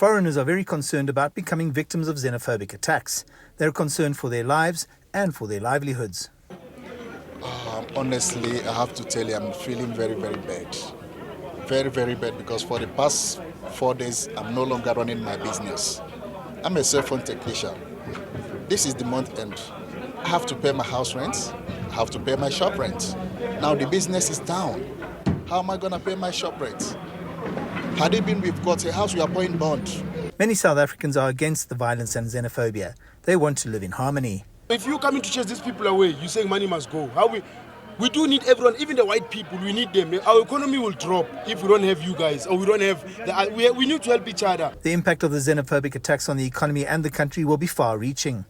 Foreigners are very concerned about becoming victims of xenophobic attacks. They're concerned for their lives and for their livelihoods. Honestly, I have to tell you, I'm feeling very, very bad. Very, very bad, because for the past 4 days, I'm no longer running my business. I'm a cell phone technician. This is the month end. I have to pay my house rent. I have to pay my shop rent. Now the business is down. How am I going to pay my shop rent? Had it been we've got a house, we are paying bond. Many South Africans are against the violence and xenophobia. They want to live in harmony. If you coming to chase these people away, you saying money must go. We do need everyone, even the white people, we need them. Our economy will drop if we don't have you guys, or we don't have, we need to help each other. The impact of the xenophobic attacks on the economy and the country will be far-reaching.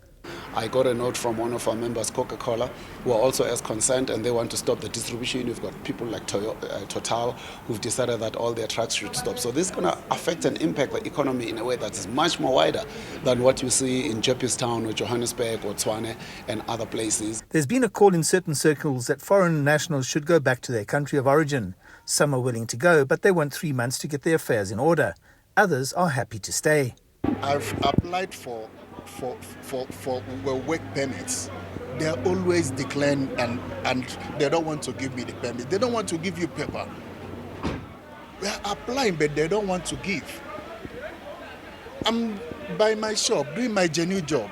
I got a note from one of our members, Coca-Cola, who are also as concerned, and they want to stop the distribution. We've got people like Total who've decided that all their trucks should stop. So this is going to affect and impact the economy in a way that is much more wider than what you see in Jeppestown or Johannesburg or Tshwane and other places. There's been a call in certain circles that foreign nationals should go back to their country of origin. Some are willing to go, but they want 3 months to get their affairs in order. Others are happy to stay. I've applied for work permits. They are always declined, and they don't want to give me the permit. They don't want to give you paper. We are applying, but they don't want to give. I'm by my shop doing my genuine job,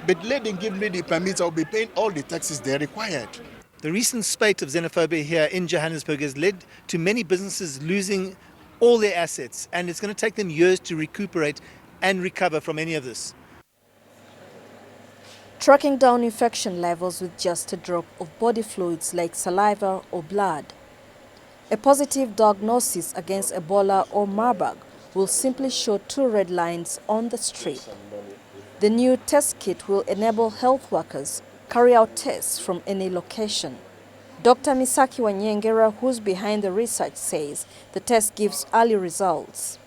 but let them give me the permits. I'll be paying all the taxes they're required. The recent spate of xenophobia here in Johannesburg has led to many businesses losing all their assets, and it's going to take them years to recuperate and recover from any of this. Tracking down infection levels with just a drop of body fluids like saliva or blood. A positive diagnosis against Ebola or Marburg will simply show 2 red lines on the strip. The new test kit will enable health workers carry out tests from any location. Dr. Misaki Wanyengera, who's behind the research, says the test gives early results.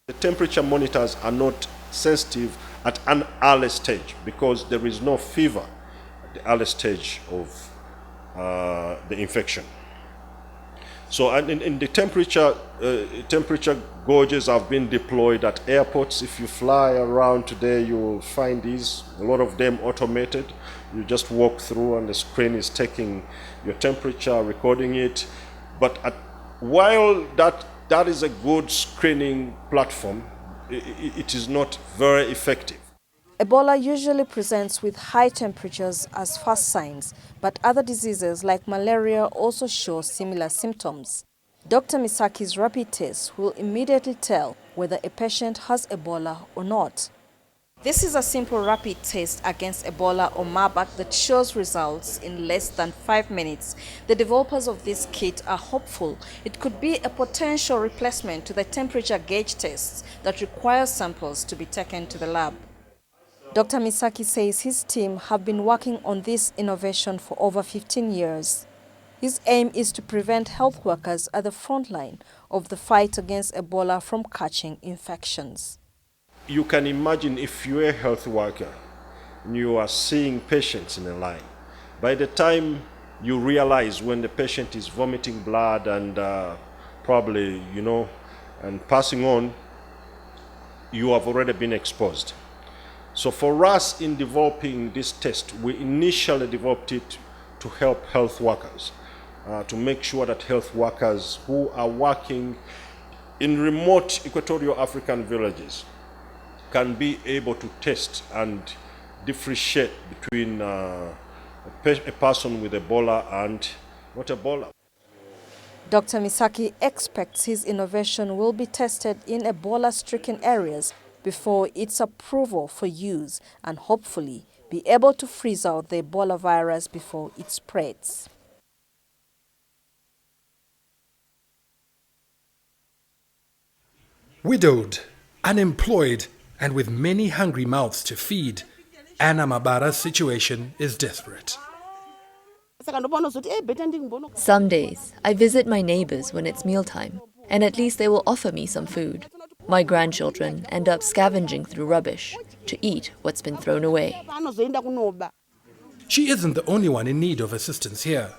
The temperature monitors are not sensitive at an early stage because there is no fever at the early stage of the infection. So in the temperature gauges have been deployed at airports. If you fly around today, you will find these, a lot of them automated. You just walk through and the screen is taking your temperature, recording it. But while that is a good screening platform, it is not very effective. Ebola usually presents with high temperatures as first signs, but other diseases like malaria also show similar symptoms. Dr. Misaki's rapid test will immediately tell whether a patient has Ebola or not. This is a simple rapid test against Ebola or Marburg that shows results in less than 5 minutes. The developers of this kit are hopeful it could be a potential replacement to the temperature gauge tests that require samples to be taken to the lab. Dr. Misaki says his team have been working on this innovation for over 15 years. His aim is to prevent health workers at the front line of the fight against Ebola from catching infections. You can imagine if you're a health worker and you are seeing patients in a line. By the time you realize when the patient is vomiting blood and probably, and passing on, you have already been exposed. So for us in developing this test, we initially developed it to help health workers, to make sure that health workers who are working in remote equatorial African villages can be able to test and differentiate between a person with Ebola and not Ebola. Dr. Misaki expects his innovation will be tested in Ebola-stricken areas before its approval for use and hopefully be able to freeze out the Ebola virus before it spreads. Widowed, unemployed, and with many hungry mouths to feed, Anna Mabara's situation is desperate. Some days, I visit my neighbors when it's mealtime, and at least they will offer me some food. My grandchildren end up scavenging through rubbish to eat what's been thrown away. She isn't the only one in need of assistance here.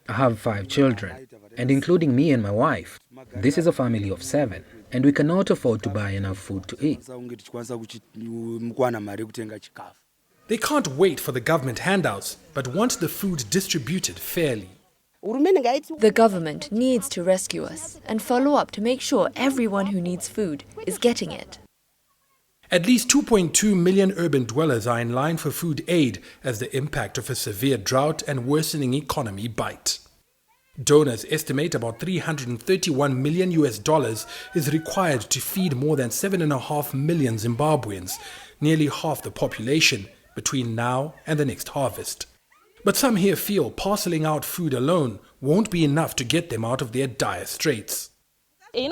I have 5 children, and including me and my wife. This is a family of 7, and we cannot afford to buy enough food to eat. They can't wait for the government handouts, but want the food distributed fairly. The government needs to rescue us and follow up to make sure everyone who needs food is getting it. At least 2.2 million urban dwellers are in line for food aid as the impact of a severe drought and worsening economy bite. Donors estimate about $331 million is required to feed more than 7.5 million Zimbabweans, nearly half the population, between now and the next harvest. But some here feel parceling out food alone won't be enough to get them out of their dire straits. We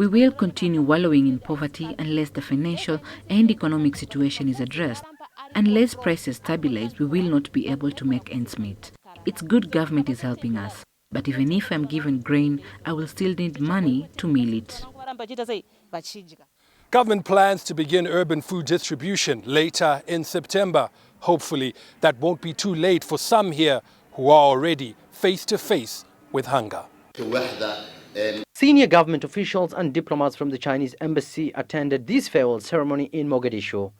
will continue wallowing in poverty unless the financial and economic situation is addressed. Unless prices stabilize, we will not be able to make ends meet. It's good government is helping us, but even if I'm given grain, I will still need money to mill it. Government plans to begin urban food distribution later in September. Hopefully, that won't be too late for some here who are already face to face with hunger. Senior government officials and diplomats from the Chinese embassy attended this farewell ceremony in Mogadishu.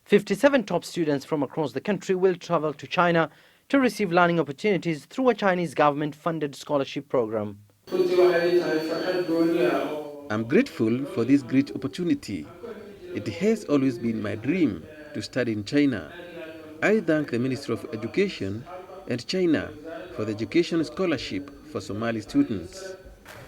57 top students from across the country will travel to China to receive learning opportunities through a Chinese government-funded scholarship program. I'm grateful for this great opportunity. It has always been my dream to study in China. I thank the Ministry of Education and China for the education scholarship for Somali students.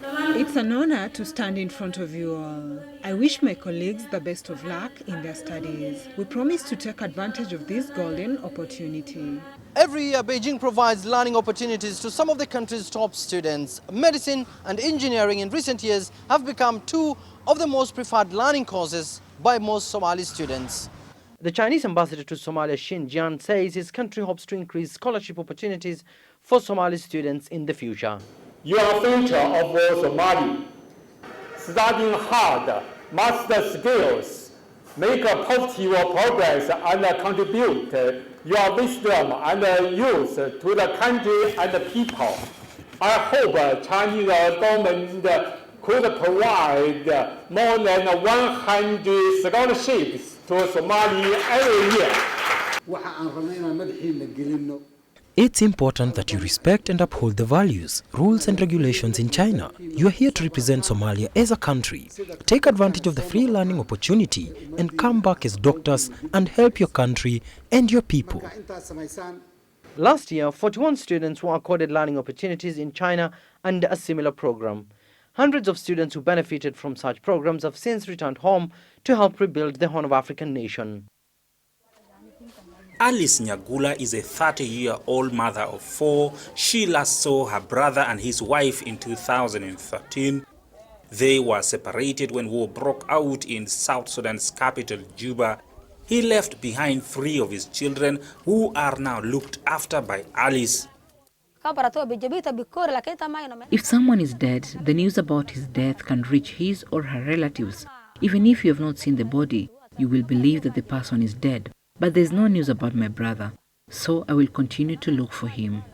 It's an honor to stand in front of you all. I wish my colleagues the best of luck in their studies. We promise to take advantage of this golden opportunity. Every year, Beijing provides learning opportunities to some of the country's top students. Medicine and engineering in recent years have become 2 of the most preferred learning courses by most Somali students. The Chinese ambassador to Somalia, Xinjiang, says his country hopes to increase scholarship opportunities for Somali students in the future. Your future of Somali, studying hard, master skills, make a positive progress and contribute your wisdom and youth to the country and the people. I hope Chinese government could provide more than 100 scholarships to Somali every year. It's important that you respect and uphold the values, rules and regulations in China. You are here to represent Somalia as a country. Take advantage of the free learning opportunity and come back as doctors and help your country and your people. Last year, 41 students were accorded learning opportunities in China under a similar program. Hundreds of students who benefited from such programs have since returned home to help rebuild the Horn of African nation. Alice Nyagula is a 30-year-old mother of 4. She last saw her brother and his wife in 2013. They were separated when war broke out in South Sudan's capital, Juba. He left behind 3 of his children who are now looked after by Alice. If someone is dead, the news about his death can reach his or her relatives. Even if you have not seen the body, you will believe that the person is dead. But there's no news about my brother, so I will continue to look for him.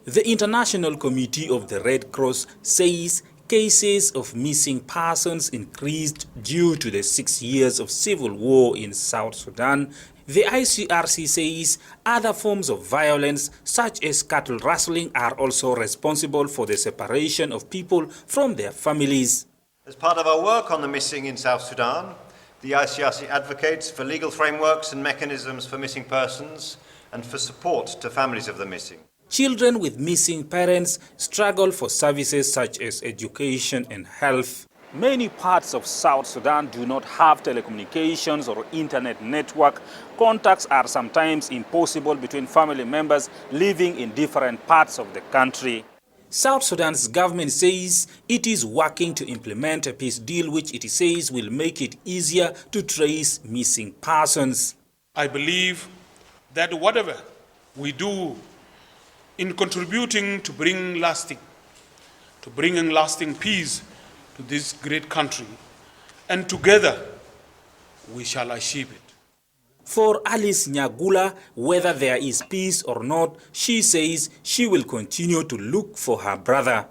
The International Committee of the Red Cross says cases of missing persons increased due to the 6 years of civil war in South Sudan. The ICRC says other forms of violence, such as cattle rustling, are also responsible for the separation of people from their families. As part of our work on the missing in South Sudan, the ICRC advocates for legal frameworks and mechanisms for missing persons and for support to families of the missing. Children with missing parents struggle for services such as education and health. Many parts of South Sudan do not have telecommunications or internet network. Contacts are sometimes impossible between family members living in different parts of the country. South Sudan's government says it is working to implement a peace deal which it says will make it easier to trace missing persons. I believe that whatever we do in contributing to bringing lasting peace to this great country, and together we shall achieve it. For Alice Nyagula, whether there is peace or not, she says she will continue to look for her brother.